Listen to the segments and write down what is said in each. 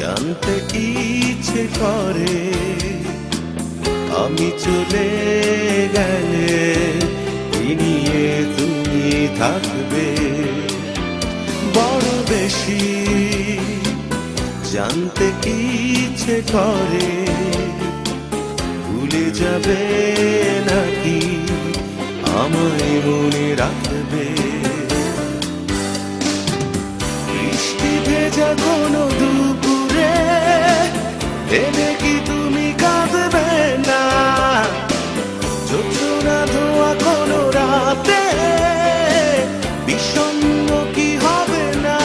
জানতে ইচ্ছে করে আমি চলে গেলে কি নিয়ে তুমি থাকবে বড় বেশি জানতে ইচ্ছে করে ভুলে যাবে নাকি আমায় মনে রাখবে বৃষ্টি ভেজা কোনো দুপুরে ভেবে কি তুমি কাঁদবে না যোজনা ধোয়া কোনো রাতে বিষণ্ণ কি হবে না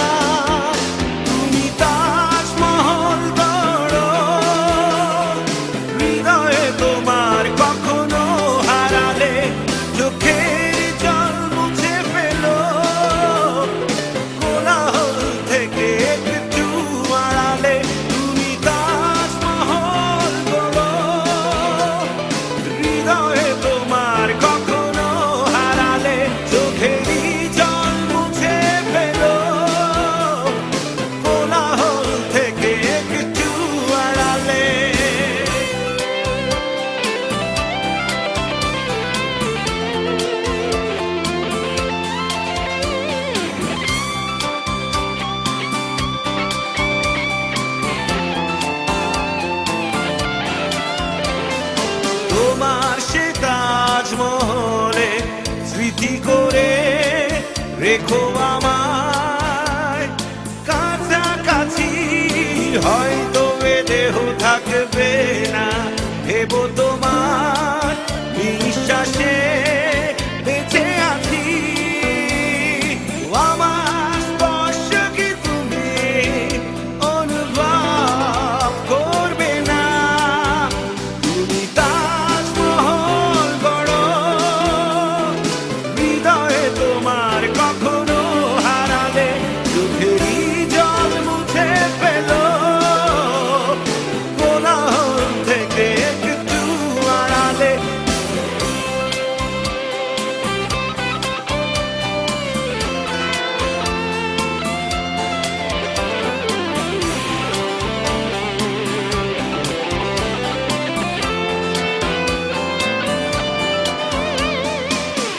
তুমি তাজমহল গড়ো হৃদয়ে তোমার কখনো হারালে চোখের জল মুছে ফেলো কোলাহল থেকে একটু আড়ালে তুমি তাজমহল গড়ো হৃদয়ে তোমার কখনো হারালে চোখেরই জল মুছে ফেলো কোলাহল থেকে একটু আড়ালে তোমার সে তাজমহলে স্মৃতি করে রেখো আমায় কাছাকাছি হয়তো এ দেহ থাকবে না ভেবো তোমার নিঃশ্বাসে বেঁচে আছি আমার স্পর্শ কি তুমি অনুভব করবে না তুমি তাজমহল গড়ো হৃদয়ে তোমার কখনো হারালে চোখেরই জল মুছে ফেলো কোলাহল থেকে একটু আড়ালে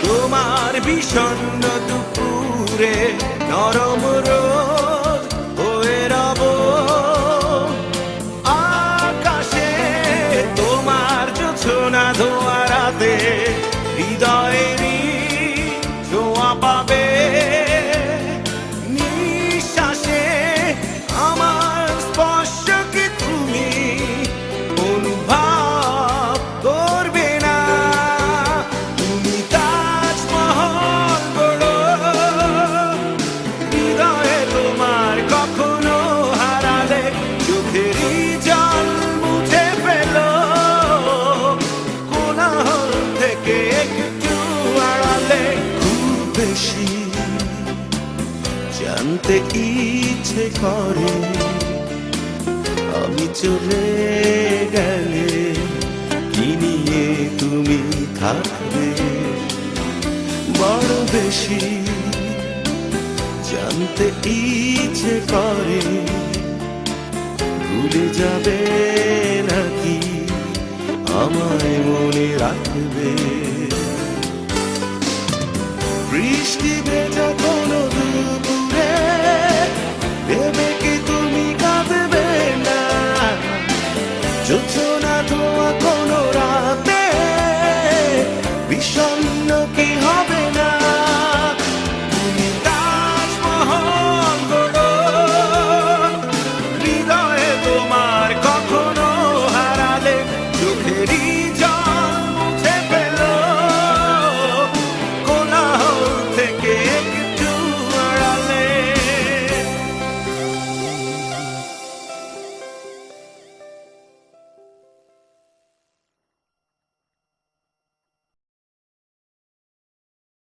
তোমার বিষণ্ণ দুপুরে নরম রোদ হয়ে রব আকাশে তোমার জোছনা ধোয়া রাতে হৃদয়েরই ছোঁয়া পাবে নিঃশ্বাসে আমার স্পর্শ কি তুমি অনুভব করবে না তুমি তাজমহল গড়ো হৃদয়ে তোমার কখনো হারালে চোখেরই জল মুছে ফেলো কোলাহল থেকে একটু আড়ালে খুব বেশি জানতে ইচ্ছে করে আমি চলে গেলে কি নিয়ে তুমি থাকবে বড় বেশি জানতে ইচ্ছে করে ভুলে যাবে নাকি আমায় মনে রাখবে বৃষ্টি ভেজা কোনো দুপুরে ভেবে কি তুমি কাঁদবে না যোজনা ধোয়া কোনো রাতে বিষণ্ণ কি হবে না তুমি তাজমহল গড়ো হৃদয়ে তোমার